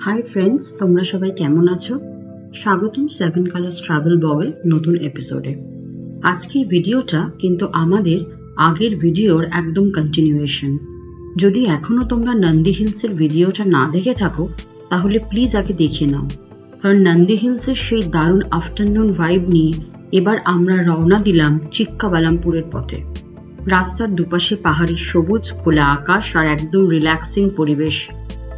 Hi friends, তোমরা সবাই কেমন আছো? স্বাগতম 7 কালার্স ট্রাভেল ব্লগের নতুন এপিসোডে। আজকের ভিডিওটা কিন্তু আমাদের আগের ভিডিওর একদম কন্টিনিউয়েশন। যদি এখনো তোমরা নন্দী হিলসের ভিডিওটা না দেখে থাকো তাহলে প্লিজ আগে দেখে নাও, কারণ নন্দী হিলসের সেই দারুণ আফটারনুন ভাইব নিয়ে এবার আমরা রওনা দিলাম চিক্কাবালামপুরের পথে। রাস্তার দুপাশে পাহাড়ি সবুজ খোলা আকাশ আর একদম রিল্যাক্সিং পরিবেশ।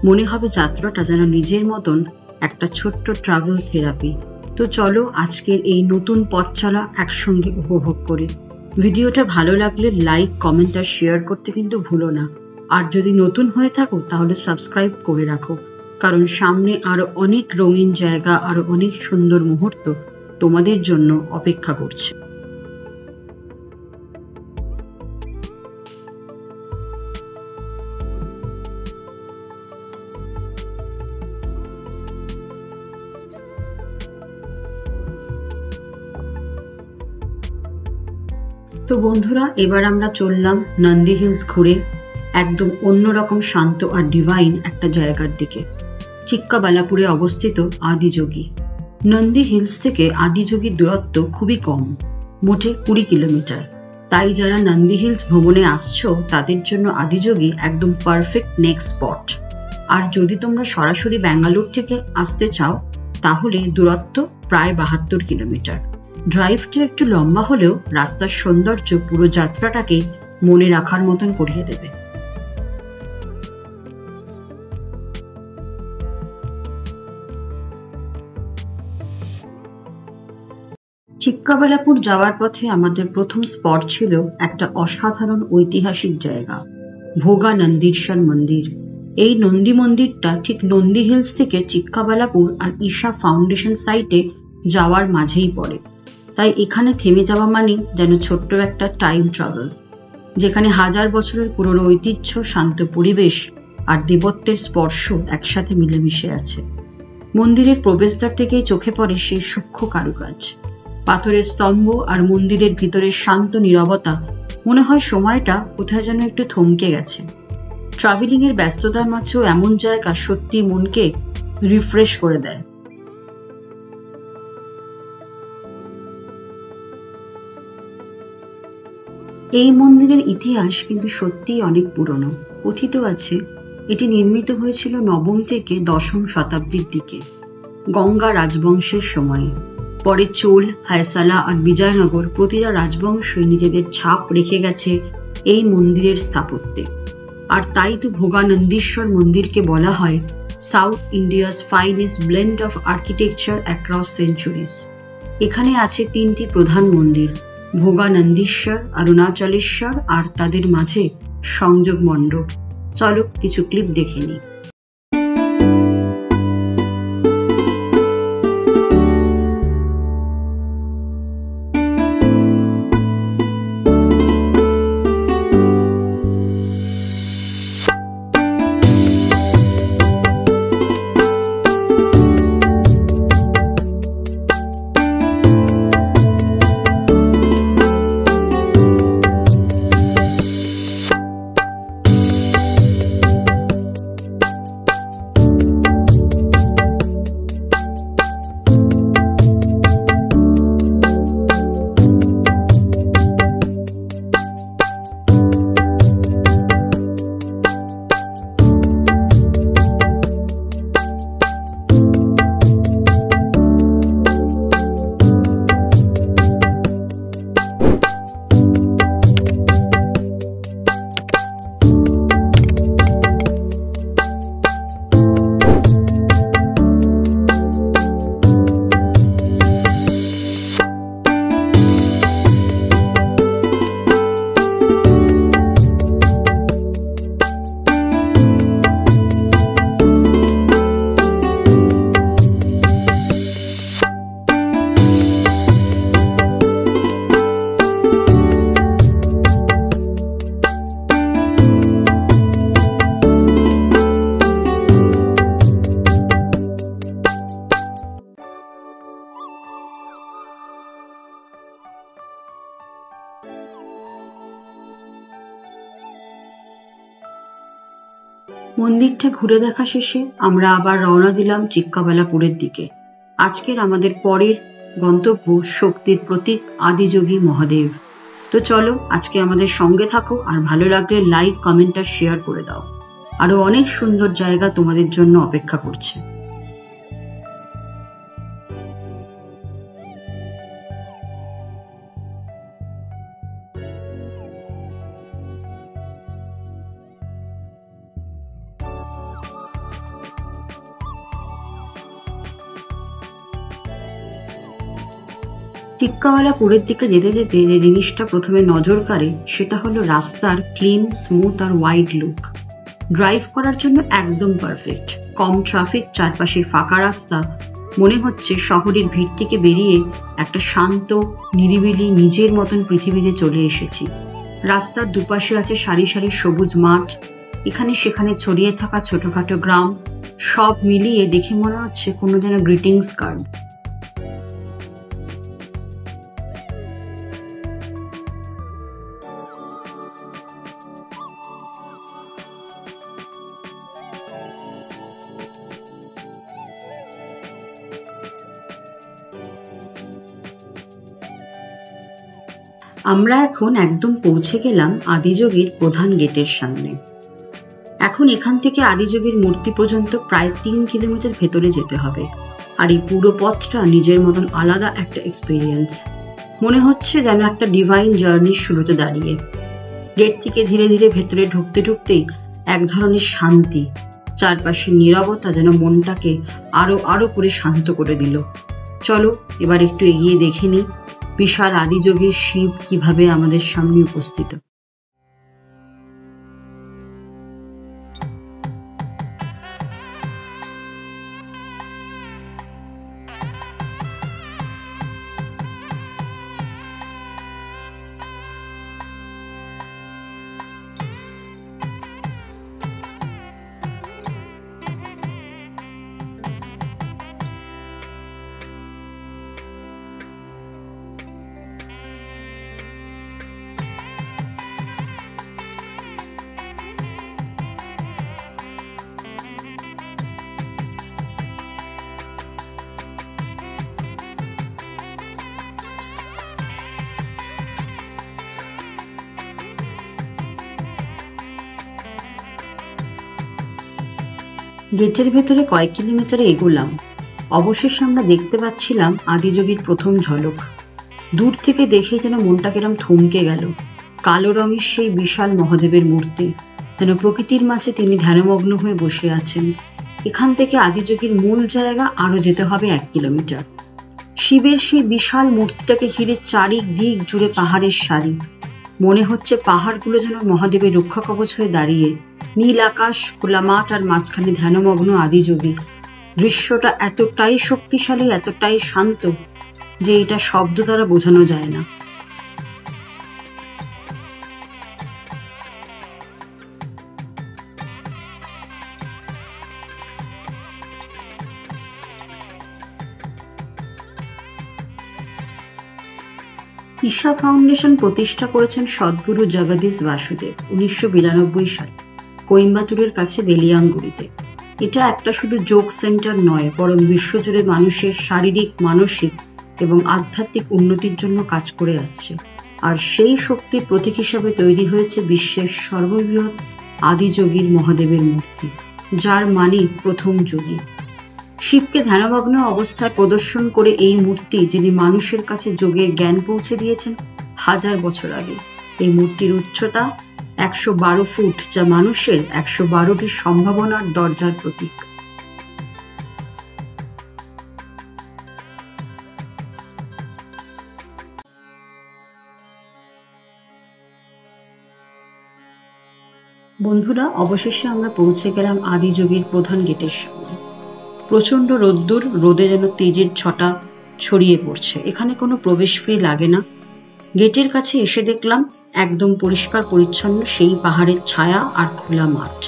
মনে হবে যাত্রাটা যেন নিজের মতন একটা ছোট্ট ট্রাভেল থেরাপি। তো চলো আজকের এই নতুন পথ চলা একসঙ্গে উপভোগ করি। ভিডিওটা ভালো লাগলে লাইক, কমেন্ট আর শেয়ার করতে কিন্তু ভুলো না। আর যদি নতুন হয়ে থাকো তাহলে সাবস্ক্রাইব করে রাখো, কারণ সামনে আরো অনেক রঙিন জায়গা, আরো অনেক সুন্দর মুহূর্ত তোমাদের জন্য অপেক্ষা করছে। তো বন্ধুরা, এবার আমরা চললাম নন্দী হিলস ঘুরে একদম অন্যরকম শান্ত আর ডিভাইন একটা জায়গার দিকে। চিক্কাবালাপুরে অবস্থিত আদিযোগী। নন্দী হিলস থেকে আদিযোগীর দূরত্ব খুবই কম, মোটে 20 কিলোমিটার। তাই যারা নন্দী হিলস ভ্রমণে আসছো তাদের জন্য আদিযোগী একদম পারফেক্ট নেক্সট স্পট। আর যদি তোমরা সরাসরি ব্যাঙ্গালোর থেকে আসতে চাও তাহলে দূরত্ব প্রায় 72 কিলোমিটার। ড্রাইভটা একটু লম্বা হলেও রাস্তার সৌন্দর্য পুরো যাত্রাটাকে মনে রাখার মতন করিয়ে দেবে। চিক্কাবালাপুর যাওয়ার পথে আমাদের প্রথম স্পট ছিল একটা অসাধারণ ঐতিহাসিক জায়গা, ভোগা নন্দীশ্বর মন্দির। এই নন্দী মন্দিরটা ঠিক নন্দী হিলস থেকে চিক্কাবালাপুর আর ঈশা ফাউন্ডেশন সাইটে যাওয়ার মাঝেই পড়ে। তাই এখানে থেমে যাওয়া মানে যেন ছোট্ট একটা টাইম ট্রাভেল, যেখানে হাজার বছরের পুরনো ঐতিহ্য, শান্ত পরিবেশ আর দেবত্বের স্পর্শ একসাথে মিলেমিশে আছে। মন্দিরের প্রবেশদ্বার থেকেই চোখে পড়ে সেই সূক্ষ্ম কারুকাজ, পাথরের স্তম্ভ আর মন্দিরের ভিতরের শান্ত নীরবতা। মনে হয় সময়টা কোথায় যেন একটু থমকে গেছে। ট্রাভেলিং এর ব্যস্ততার মাঝেও এমন জায়গা সত্যি মনকে রিফ্রেশ করে দেয়। এই মন্দিরের ইতিহাস কিন্তু সত্যিই অনেক পুরনো। কথিত আছে এটি নির্মিত হয়েছিল 9ম থেকে 10ম শতাব্দীর দিকে, গঙ্গা রাজবংশের সময়ে। পরে চোল, হায়সালা আর বিজয়নগর প্রতিটা রাজবংশই নিজেদের ছাপ রেখে গেছে এই মন্দিরের স্থাপত্যে। আর তাই তো ভোগা নন্দীশ্বর মন্দিরকে বলা হয় south India's finest blend of architecture across centuries. এখানে আছে 3টি প্রধান মন্দির, ভোগা নন্দীশ্বর, অরুণাচলেশ্বর আর তাদের মাঝে সংযোগ মণ্ডপ। চলো কিছু ক্লিপ দেখে নিই। মন্দিরটা ঘুরে দেখা শেষে আমরা আবার রওনা দিলাম চিক্কাবালাপুরের দিকে। আজকের আমাদের পরের গন্তব্য শক্তির প্রতীক আদিযোগী মহাদেব। তো চলো আজকে আমাদের সঙ্গে থাকো, আর ভালো লাগলে লাইক, কমেন্ট আর শেয়ার করে দাও। আরো অনেক সুন্দর জায়গা তোমাদের জন্য অপেক্ষা করছে। চিক্কাবালাপুরের দিকে যেতে যেতে যে জিনিসটা প্রথমে নজর কাড়ে সেটা হলো রাস্তার ক্লিন, স্মুথ আর ওয়াইড লুক। ড্রাইভ করার জন্য একদম পারফেক্ট। কম ট্রাফিক, চারপাশে ফাঁকা রাস্তা, মনে হচ্ছে শহরের ভিড় থেকে বেরিয়ে একটা শান্ত, নিরিবিলি, নিজের মতন পৃথিবীতে চলে এসেছি। রাস্তার দুপাশে আছে সারি সারি সবুজ মাঠ, এখানে সেখানে ছড়িয়ে থাকা ছোটখাটো গ্রাম, সব মিলিয়ে দেখে মনে হচ্ছে কোনো যেন গ্রিটিংস কার্ড। আমরা এখন একদম পৌঁছে গেলাম আদিযোগীর প্রধান গেটের সামনে। এখন এখান থেকে আদিযোগীর মূর্তি পর্যন্ত প্রায় 3 কিলোমিটার ভেতরে যেতে হবে, আর এই পুরো পথটা নিজের মতন আলাদা একটা এক্সপিরিয়েন্স। মনে হচ্ছে যেন একটা ডিভাইন জার্নির শুরুতে দাঁড়িয়ে। গেট থেকে ধীরে ধীরে ভেতরে ঢুকতে ঢুকতেই এক ধরনের শান্তি, চারপাশের নীরবতা যেন মনটাকে আরো আরো করে শান্ত করে দিল। চলো এবার একটু এগিয়ে দেখে নিই বিশাল আদিযোগীর শিব কিভাবে আমাদের সামনে উপস্থিত। গেটের ভেতরে কয়েক কিলোমিটার এগোলাম, অবশেষে আমরা দেখতে পাচ্ছিলাম আদিযোগীর প্রথম ঝলক। দূর থেকে দেখে যেন মনটা কেরম থমকে গেল। কালো রঙের সেই বিশাল মহাদেবের মূর্তি, যেন প্রকৃতির মাঝে তিনি ধ্যানমগ্ন হয়ে বসে আছেন। এখান থেকে আদিযোগীর মূল জায়গা আরো যেতে হবে 1 কিলোমিটার। শিবের সেই বিশাল মূর্তিটাকে ঘিরে চারিদিক জুড়ে পাহাড়ের সারি। মনে হচ্ছে পাহাড়গুলো যেন মহাদেবের রক্ষা কবচ হয়ে দাঁড়িয়ে। নীল আকাশ, খোলা মাঠ, আর মাঝখানে ধ্যানমগ্ন আদিযোগী। দৃশ্যটা এতটাই শক্তিশালী, এতটাই শান্ত যে এটা শব্দ দ্বারা বোঝানো যায় না। ঈশা ফাউন্ডেশন প্রতিষ্ঠা করেছেন সদ্গুরু জগদীশ বাসুদেব 1992 সালে কোয়েম্বাটুরের কাছে বেলিয়াঙ্গুড়িতে। এটা একটা শুধু যোগ সেন্টার নয়, বরং বিশ্বজুড়ে মানুষের শারীরিক, মানসিক এবং আধ্যাত্মিক উন্নতির জন্য কাজ করে আসছে। আর সেই শক্তির প্রতীক হিসাবে তৈরি হয়েছে বিশ্বের সর্ববৃহৎ আদিযোগীর মহাদেবের মূর্তি, যার মানে প্রথম যোগী। শিবকে ধ্যানমগ্ন অবস্থায় প্রদর্শন করে এই মূর্তি যিনি মানুষের কাছে যোগের জ্ঞান পৌঁছে দিয়েছেন 1000 বছর আগে। এই মূর্তির উচ্চতা 112 ফুট, যা মানুষের 112টি সম্ভাবনার দরজার প্রতীক। বন্ধুরা, অবশেষে আমরা পৌঁছে গেলাম আদিযোগীর প্রধান গেটের সামনে। প্রচন্ড রোদ্দুর, রোদে যেন তেজের ছটা ছড়িয়ে পড়ছে। এখানে কোনো প্রবেশ ফি লাগে না। গেটের কাছে এসে দেখলাম একদম পরিষ্কার পরিচ্ছন্ন সেই পাহাড়ের ছায়া আর খোলা মাঠ।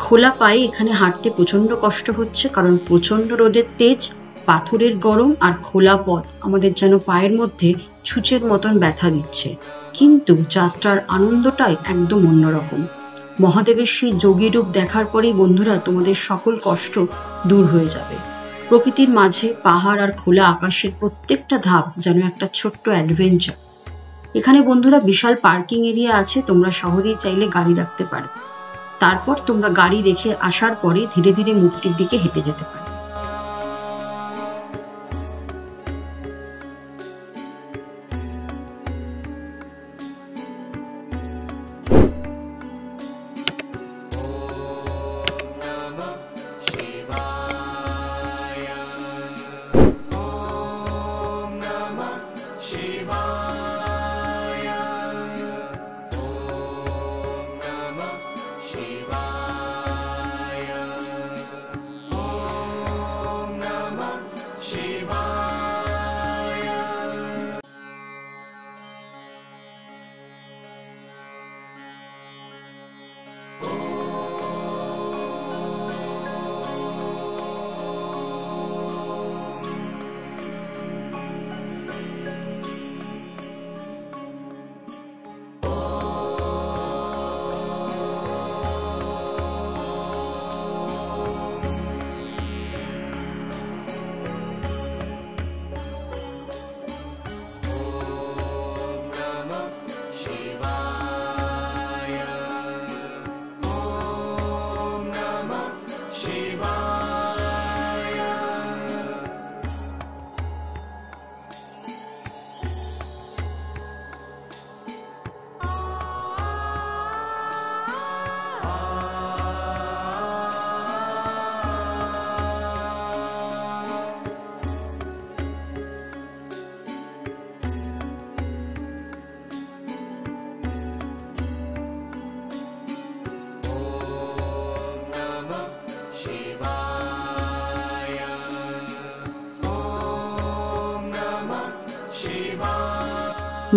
খোলা পায়ে এখানে হাঁটতে প্রচন্ড কষ্ট হচ্ছে, কারণ প্রচন্ড রোদের তেজ, পাথরের গরম আর খোলা পথ আমাদের যেন পায়ের মধ্যে ছুঁচের মতন ব্যথা দিচ্ছে। কিন্তু যাত্রার আনন্দটাই একদম অন্যরকম। মহাদেবের সেই যোগী রূপ দেখার পরেই বন্ধুরা তোমাদের সকল কষ্ট দূর হয়ে যাবে। প্রকৃতির মাঝে পাহাড় আর খোলা আকাশের প্রত্যেকটা ধাপ যেন একটা ছোট্ট অ্যাডভেঞ্চার। এখানে বন্ধুরা বিশাল পার্কিং এরিয়া আছে, তোমরা সহজেই চাইলে গাড়ি রাখতে পারো। তারপর তোমরা গাড়ি রেখে আসার পরে ধীরে ধীরে মূর্তির দিকে হেঁটে যেতে পারো।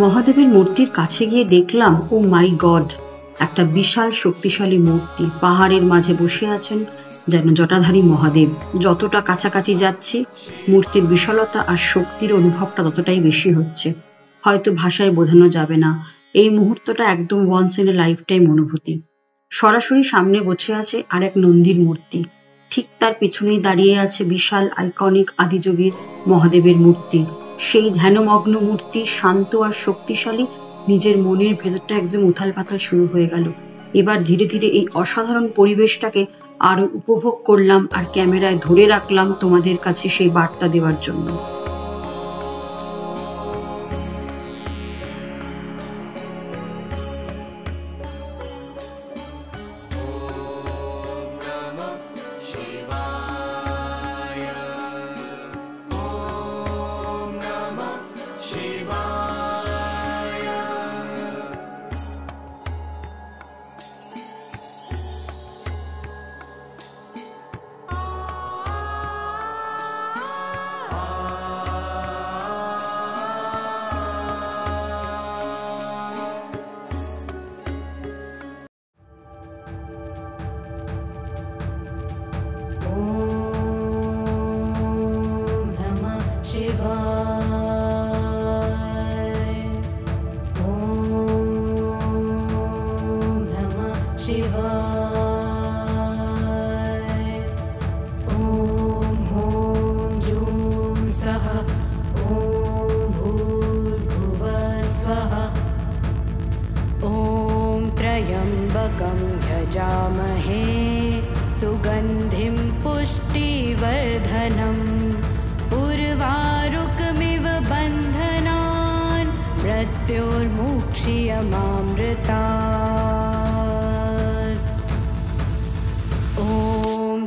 মহাদেবের মূর্তির কাছে গিয়ে দেখলাম, ও মাই গড, একটা বিশাল শক্তিশালী মূর্তি পাহাড়ের মাঝে বসে আছেন যেন জটাধারী মহাদেব। যতটা কাছাকাছি যাচ্ছি মূর্তির বিশালতা আর শক্তির অনুভবটা ততটাই বেশি হচ্ছে, হয়তো ভাষায় বোঝানো যাবে না। এই মুহূর্তটা একদম once in a life time অনুভূতি। সরাসরি সামনে বসে আছে আরেক নন্দীর মূর্তি, ঠিক তার পিছনেই দাঁড়িয়ে আছে বিশাল আইকনিক আদিযোগীর মহাদেবের মূর্তি। সেই ধ্যানমগ্ন মূর্তি শান্ত আর শক্তিশালী, নিজের মনের ভেতরটা একদম উথাল পাথাল শুরু হয়ে গেল। এবার ধীরে ধীরে এই অসাধারণ পরিবেশটাকে আরো উপভোগ করলাম আর ক্যামেরায় ধরে রাখলাম তোমাদের কাছে সেই বার্তা দেওয়ার জন্য। यजामहे सुगन्धिं पुष्टिवर्धनम् उर्वारुकमिव बन्धनान् मृत्योर्मुक्ष्यमामृतात्। ॐ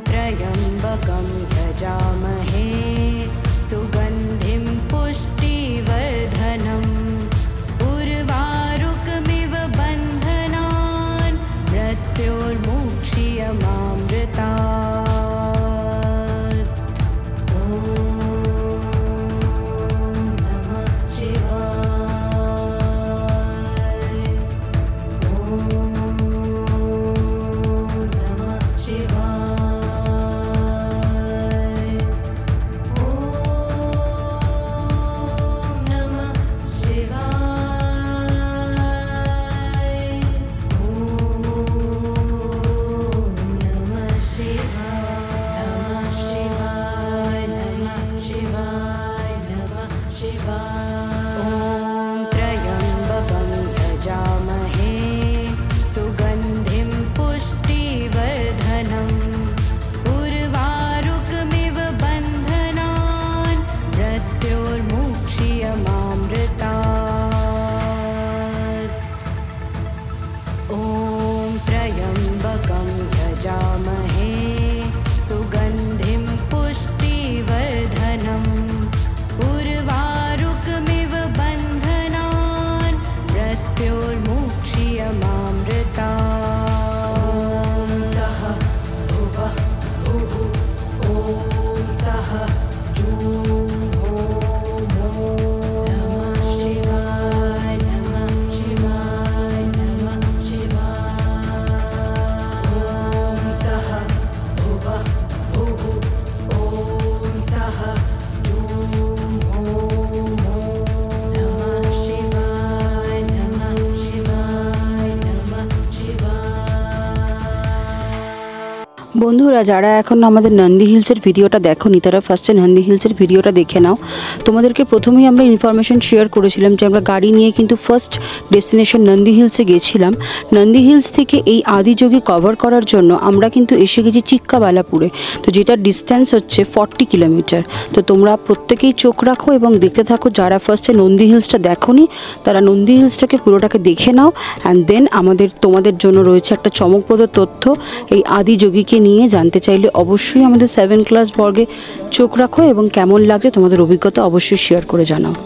त्र्यम्बकं यजामहे सुगन्धिं पुष्टिवर्धनम् उर्वारुकमिव बन्धनान् मृत्योर्मुक्ष्यमामृतात्। ॐ त्र्यम्बकं यजामहे सुगन्धिं पुष्टिवर्धनम् उर्वारुकमिव बन्धनान् मृत्योर्मुक्ष्यमामृतात्। ॐ सः भुवः भुः ॐ सः जूः বন্ধুরা যারা এখন আমাদের নন্দী হিলসের ভিডিওটা দেখোনি তারা ফার্স্টে নন্দী হিলসের ভিডিওটা দেখে নাও। তোমাদেরকে প্রথমেই আমরা ইনফরমেশন শেয়ার করেছিলাম যে আমরা গাড়ি নিয়ে কিন্তু ফার্স্ট ডেস্টিনেশন নন্দী হিলসে গেছিলাম। নন্দী হিলস থেকে এই আদিযোগী কভার করার জন্য আমরা কিন্তু এসে গেছি চিক্কাবালাপুরে, তো যেটার ডিস্টেন্স হচ্ছে 40 কিলোমিটার। তো তোমরা প্রত্যেকেই চোখ রাখো এবং দেখতে থাকো। যারা ফার্স্টে নন্দী হিলসটা দেখোনি তারা নন্দী হিলসটাকে পুরোটাকে দেখে নাও। অ্যান্ড দেন তোমাদের জন্য রয়েছে একটা চমকপ্রদ তথ্য। এই আদিযোগীকে নিয়ে জানতে চাইলে অবশ্যই আমাদের 7 ক্লাস বর্গে চোখ রাখো এবং কেমন লাগছে তোমাদের অভিজ্ঞতা অবশ্যই শেয়ার করে জানাও।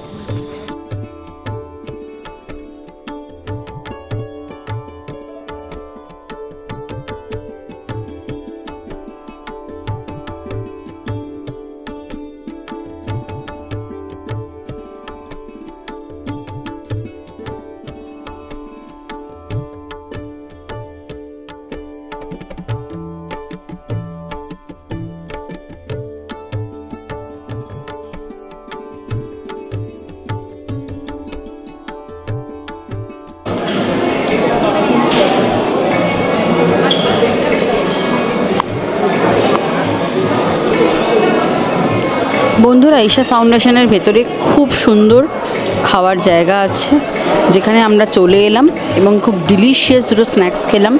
বন্ধুরা ঈশা ফাউন্ডেশনের ভেতরে খুব সুন্দর খাওয়ার জায়গা আছে, যেখানে আমরা চলে এলাম এবং খুব ডিলিশিয়াস দুটো স্ন্যাক্স খেলাম।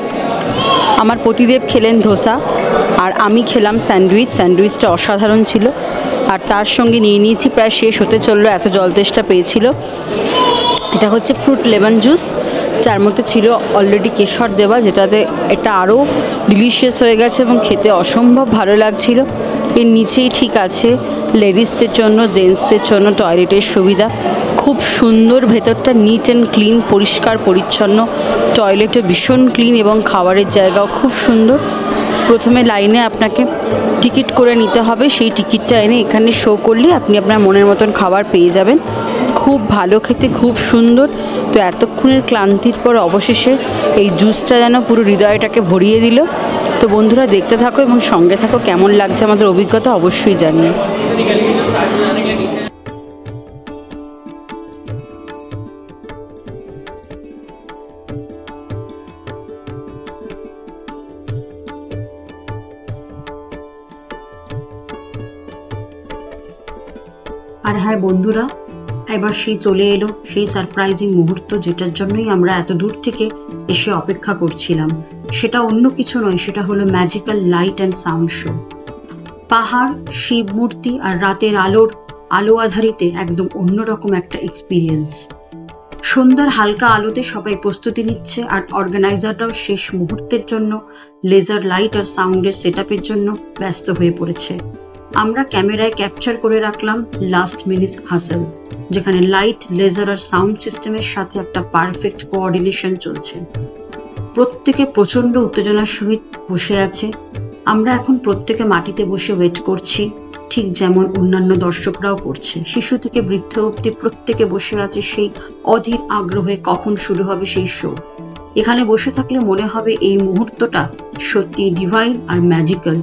আমার পতিদেব খেলেন ধোসা আর আমি খেলাম স্যান্ডউইচটা অসাধারণ ছিল। আর তার সঙ্গে নিয়ে নিয়েছি, প্রায় শেষ হতে চললো, এত জল তেষ্টা পেয়েছিল, এটা হচ্ছে ফ্রুট লেমন জুস, যার মধ্যে ছিল অলরেডি কেশর দেওয়া, যেটাতে এটা আরও ডিলিশিয়াস হয়ে গেছে এবং খেতে অসম্ভব ভালো লাগছিল। এর নিচেই ঠিক আছে লেডিসদের জন্য, জেন্টসদের জন্য টয়লেটের সুবিধা। খুব সুন্দর, ভেতরটা নিট অ্যান্ড ক্লিন, পরিষ্কার পরিচ্ছন্ন, টয়লেটও ভীষণ ক্লিন এবং খাবারের জায়গাও খুব সুন্দর। প্রথমে লাইনে আপনাকে টিকিট করে নিতে হবে, সেই টিকিটটা এনে এখানে শো করলে আপনি আপনার মনের মতন খাবার পেয়ে যাবেন। খুব ভালো খেতে, খুব সুন্দর। তো এতক্ষণের ক্লান্তির পর অবশেষে এই জুসটা যেন পুরো হৃদয়টাকে ভরিয়ে দিল। তো বন্ধুরা দেখতে থাকো এবং সঙ্গে থাকো, কেমন লাগছে আমাদের অভিজ্ঞতা অবশ্যই জানিও। আর হ্যাঁ বন্ধুরা, এবার সেই চলে এলো সেই সারপ্রাইজিং মুহূর্ত, যেটার জন্যই আমরা এত দূর থেকে এসে অপেক্ষা করছিলাম। সেটা অন্য কিছু নয়, সেটা হলো magical light and sound show. পাহাড়, শিব মূর্তি আর রাতের আলো আধারিতে একদম অন্যরকম একটা এক্সপিরিয়েন্স। সন্ধ্যার হালকা আলোতে সবাই প্রস্তুতি নিচ্ছে, আর অর্গানাইজাররাও শেষ মুহূর্তের জন্য লেজার লাইট আর সাউন্ডের সেটআপের জন্য ব্যস্ত হয়ে পড়েছে। আমরা ক্যামেরায় ক্যাপচার করে রাখলাম লাস্ট মিনিট হাসেল, যেখানে লাইট, লেজার আর সাউন্ড সিস্টেমের সাথে একটা পারফেক্ট কোঅর্ডিনেশন চলছে। প্রত্যেকে প্রচন্ড উত্তেজনার সহিত বসে আছে। আমরা এখন প্রত্যেকে মাটিতে বসে ওয়েট করছি, ঠিক যেমন অন্যান্য দর্শকরাও করছে। শিশু থেকে বৃদ্ধ অবধি প্রত্যেকে বসে আছে সেই অধীর আগ্রহে কখন শুরু হবে সেই শো। এখানে বসে থাকলে মনে হবে এই মুহূর্তটা সত্যি ডিভাইন আর ম্যাজিক্যাল।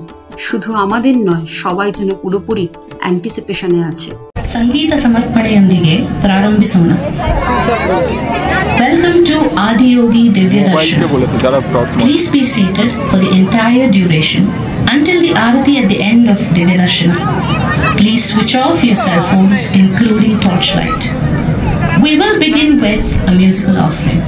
শুধু আমাদের নয়, সবাই যেন পুরোপুরি অ্যান্টিসিপেশনে আছে। ಸಂಗೀತ ಸಮರ್ಪಣೆಯೊಂದಿಗೆ ಪ್ರಾರಂಭಿಸೋಣ. Welcome to Adiyogi Divya Darshan. Please be seated for the entire duration until the Arati at the end of Divya Darshan. Please switch off your cell phones, including torchlight. We will begin with a musical offering.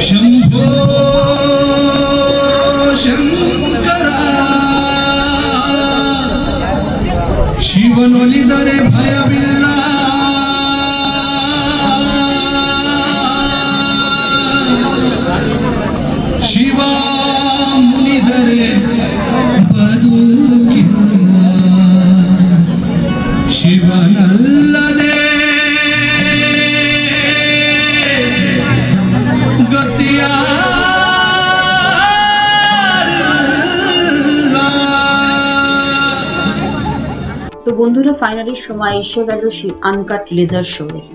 Shambho Shiva ಮುನಿದರೆ ಬದುಕಿಲ್ಲ ಶಿವನಲ್ಲದೆ তো বন্ধুরা, finally সময় এসে গেল সেই uncut laser show এর।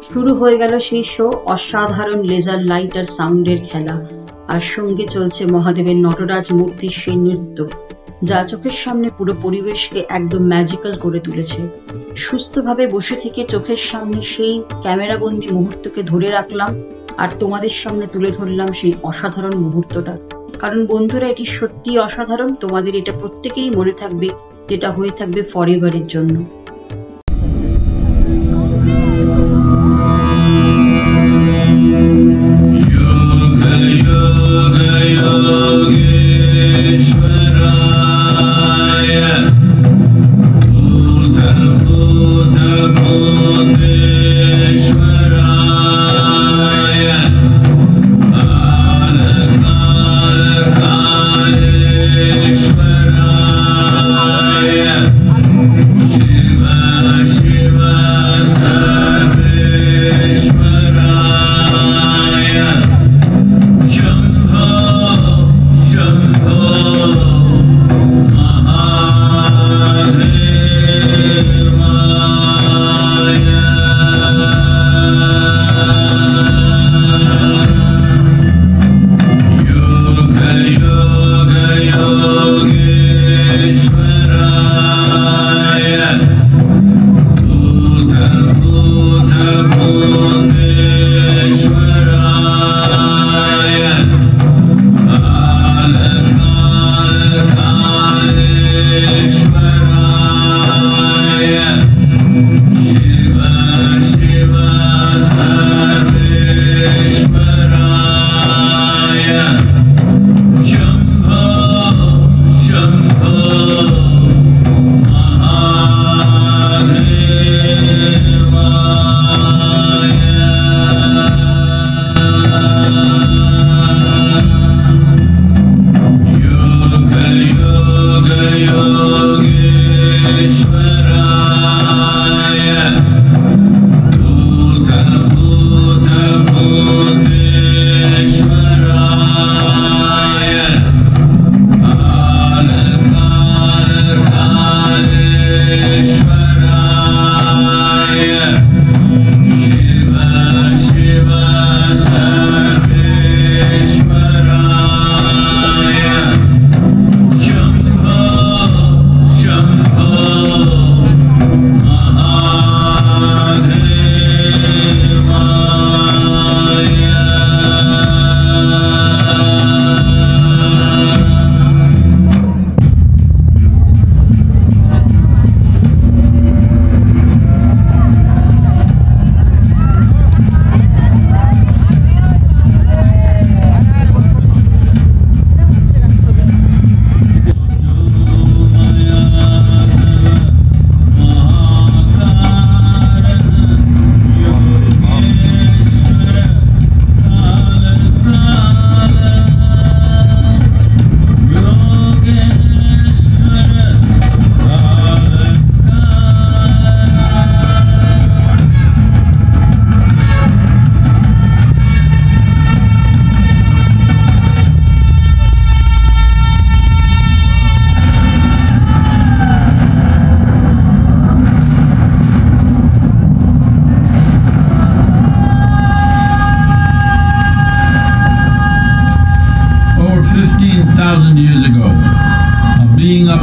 শুরু হয়ে গেল সেই শো। অসাধারণ লেজার লাইট আর সাউন্ডের খেলা, আর সঙ্গে চলছে মহাদেবের নটরাজ মূর্তির সেই নৃত্য, যা চোখের সামনে পুরো পরিবেশকে একদম ম্যাজিক্যাল করে তুলেছে। সুস্থভাবে বসে থেকে চোখের সামনে সেই ক্যামেরাবন্দি মুহূর্তকে ধরে রাখলাম আর তোমাদের সামনে তুলে ধরলাম সেই অসাধারণ মুহূর্তটা। কারণ বন্ধুরা, এটি সত্যি অসাধারণ। তোমাদের এটা প্রত্যেকেরই মনে থাকবে, যেটা হয়ে থাকবে ফরএভারের জন্য।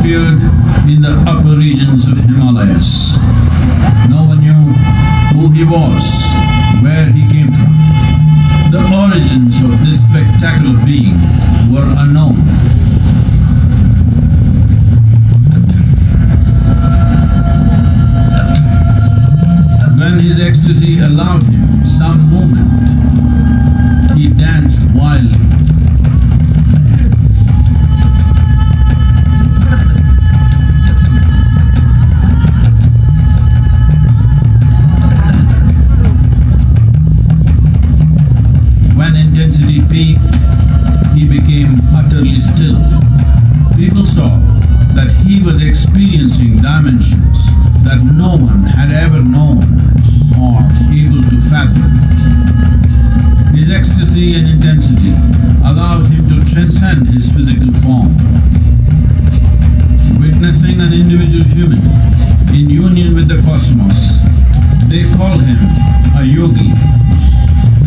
appeared in the upper regions of Himalayas. No one knew who he was, where he came from. The origins of this spectacular being were unknown. When his ecstasy allowed him some movement, he danced wildly. When intensity peaked, he became utterly still. People saw that he was experiencing dimensions that no one had ever known or able to fathom. His ecstasy and intensity allowed him to transcend his physical form. Witnessing an individual human in union with the cosmos, they called him a yogi,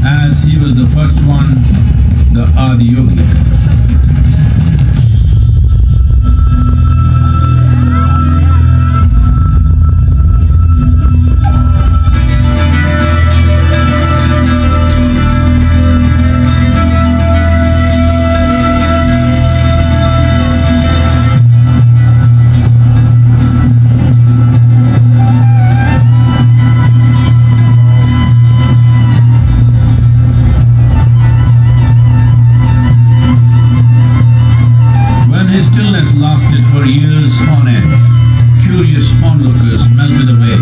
as he was the first one, the Adiyogi. Lasted for years on end. Curious onlookers melted away.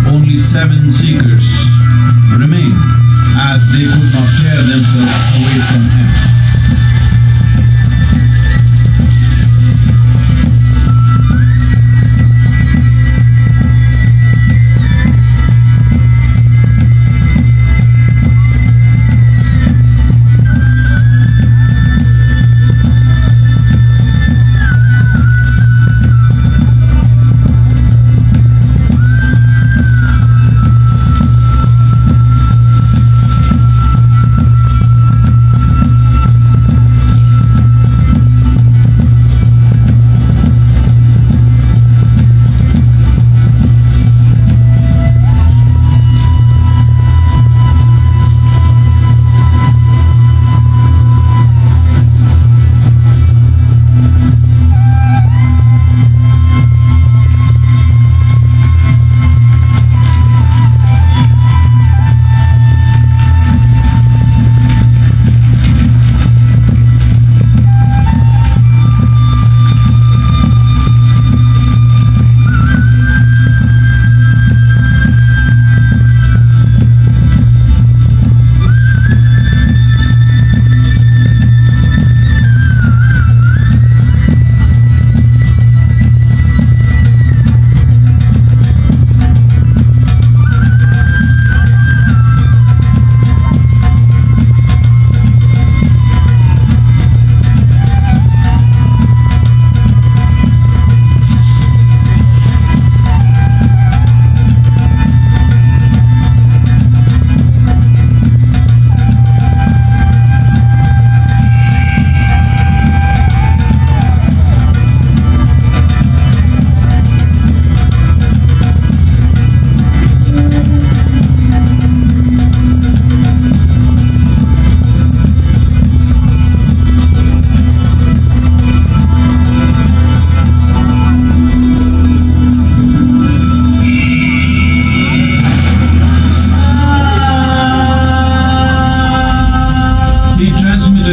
Only 7 seekers remained, as they could not tear themselves away from him.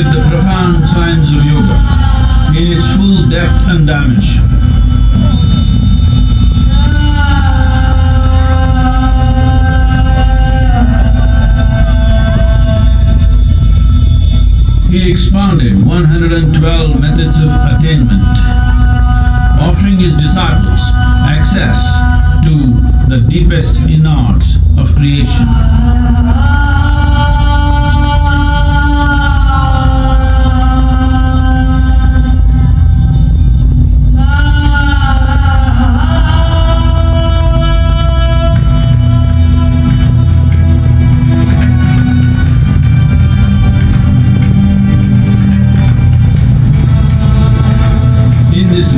The profound science of yoga in its full depth and dimension. He expounded 112 methods of attainment, offering his disciples access to the deepest innards of creation.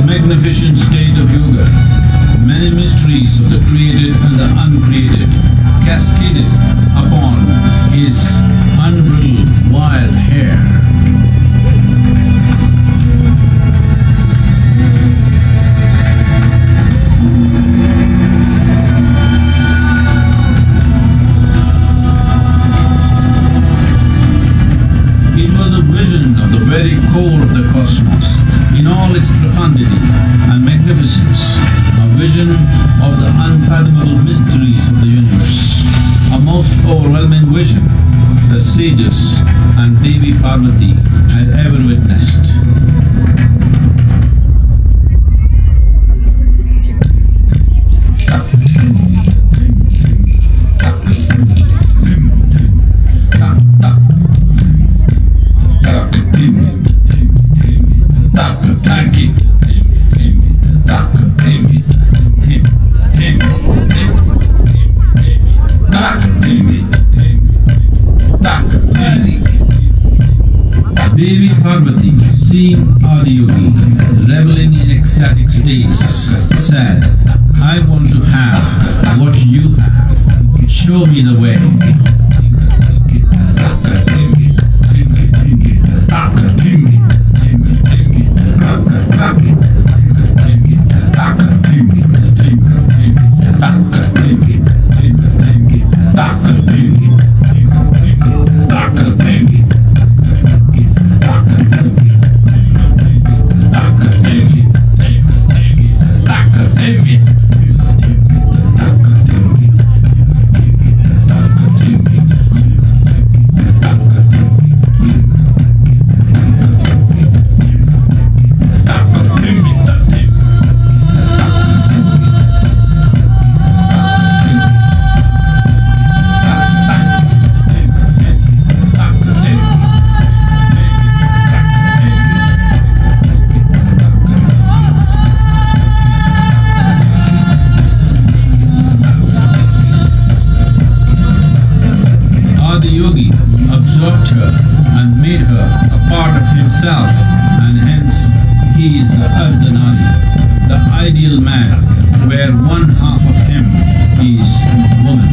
Magnificent state of yoga, many mysteries of the created and the uncreated cascaded upon his unbridled wild hair. It was a vision of the very core of the cosmos, in all its profundity and magnificence, a vision of the unfathomable mysteries of the universe. overwhelming vision the sages and Devi Parvati had ever witnessed. Devi Parvati, seeing Adiyogi reveling in ecstatic states, said, "I want to have what you have. Show me the way." Yogi absorbed her and made her a part of himself, and hence he is the Ardhanari, the ideal man, where one half of him is woman.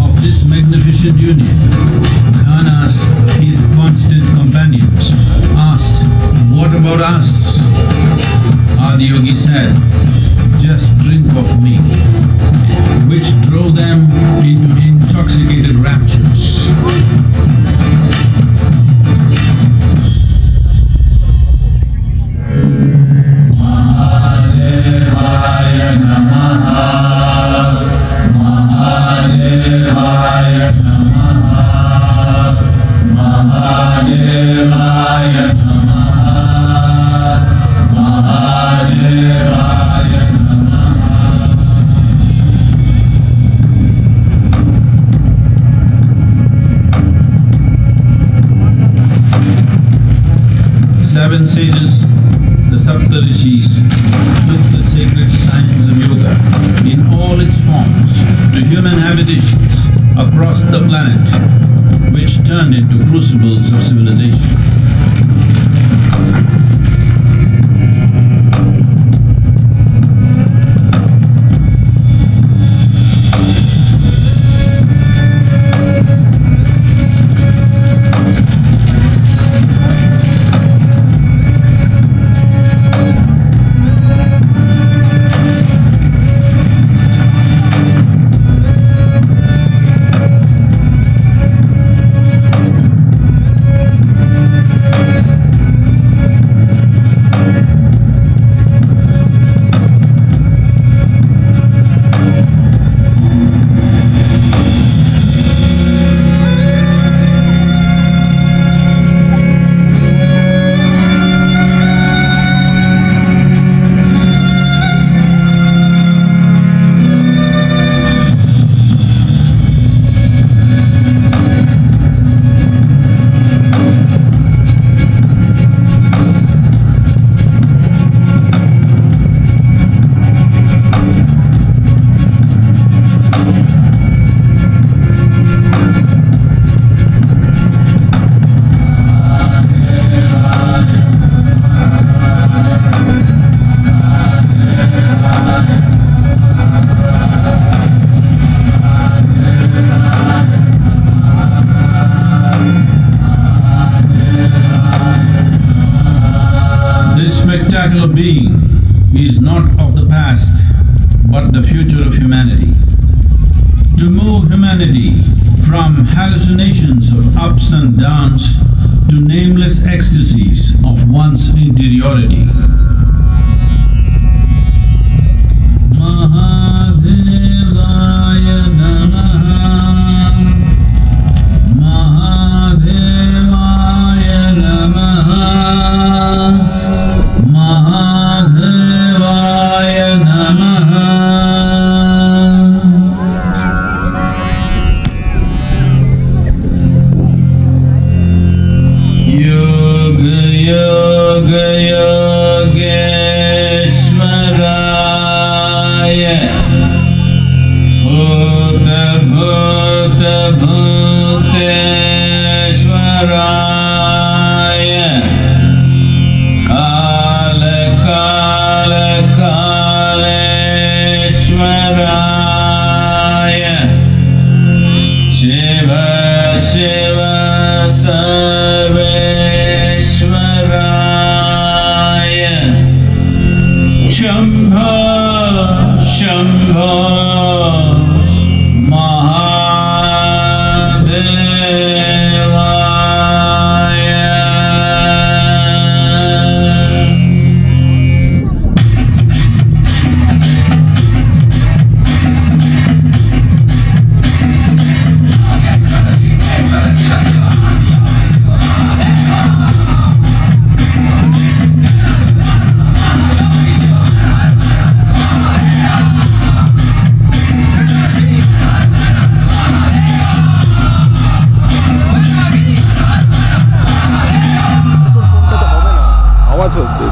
Of this magnificent union, Khanas, his constant companions, asked, "What about us?" Adiyogi said, "Just drink of me," which drove them into intoxicated raptures. Seven sages, the Saptarishis, took the sacred science of yoga in all its forms to human habitations across the planet, which turned into crucibles of civilization. of being is not of the past, but the future of humanity. To move humanity from hallucinations of ups and downs to nameless ecstasies of one's interiority. Mahadevaya Namaha, Mahadevaya Namaha, Mahadevaya Namaha. Yoga Yoga Yogeshwaraya, Bhuta Bhuta Bhuteshwaraya, Kala Kala Kaleshwaraya, Shiva Shiva Sarveshwaraya, Shambho Shambho আওয়াজ হচ্ছে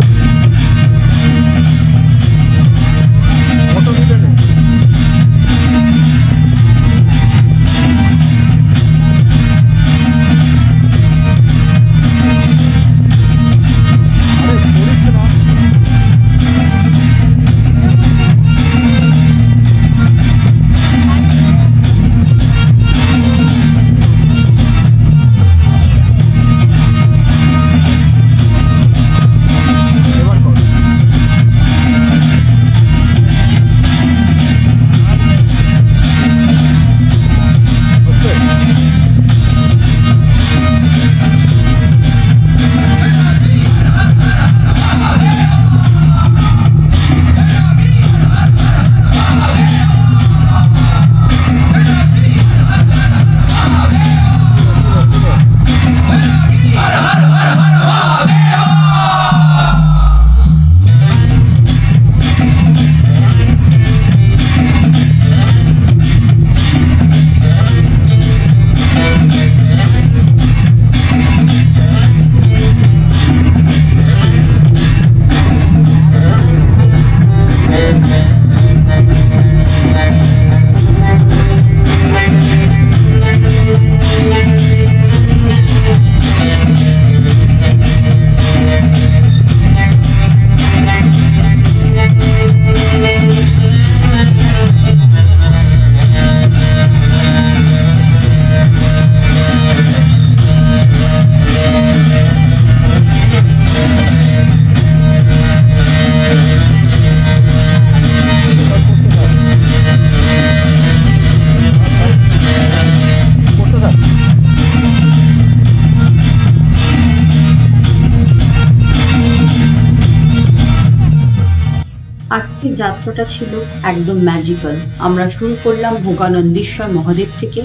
আজকের যাত্রাটা ছিল একদম magical. আমরা শুরু করলাম ভোগানন্দেশ্বর মহাদেব থেকে,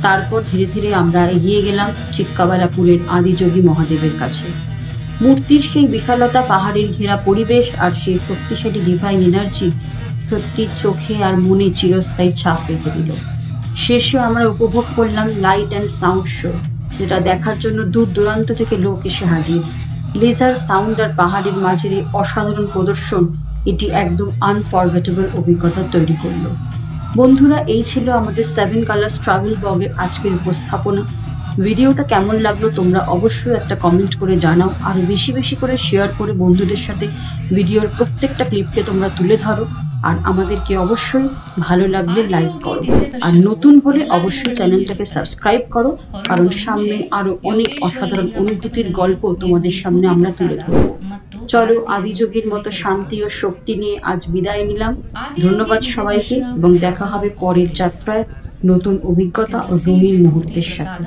তারপর ধীরে ধীরে আমরা এগিয়ে গেলাম চিক্কাবালাপুরের আদিযোগী মহাদেবের কাছে। মূর্তির সেই বিশালতা, পাহাড়ের ঘেরা পরিবেশ আর সেই শক্তিশালী ডিভাইন এনার্জি সত্যি চোখে আর মনে চিরস্থায়ী ছাপ রেখে দিল। শেষে আমরা উপভোগ করলাম লাইট অ্যান্ড সাউন্ড শো, যেটা দেখার জন্য দূর দূরান্ত থেকে লোক এসে হাজির। লেজার সাউন্ড আর পাহাড়ের মাঝের এই অসাধারণ প্রদর্শন এটি একদম আনফরগেটেবল অভিজ্ঞতা তৈরি করলো। বন্ধুরা, এই ছিল আমাদের 7 কালার্স ট্রাভেল ব্লগের আজকের উপস্থাপনা। ভিডিওটা কেমন লাগলো তোমরা অবশ্যই একটা কমেন্ট করে জানাও, আর বেশি বেশি করে শেয়ার করে বন্ধুদের সাথে ভিডিওর প্রত্যেকটা ক্লিপকে তোমরা তুলে ধরো। আর আমাদেরকে অবশ্যই ভালো লাগলে লাইক করো, আর নতুন হলে অবশ্যই চ্যানেলটাকে সাবস্ক্রাইব করো, কারণ সামনে আরো অনেক অসাধারণ অনুভূতির গল্প তোমাদের সামনে আমরা তুলে ধরবো। চলো আদিযোগীর মতো শান্তি ও শক্তি নিয়ে আজ বিদায় নিলাম। ধন্যবাদ সবাইকে এবং দেখা হবে পরের যাত্রায় নতুন অভিজ্ঞতা ও রঙিন মুহূর্তের সাথে।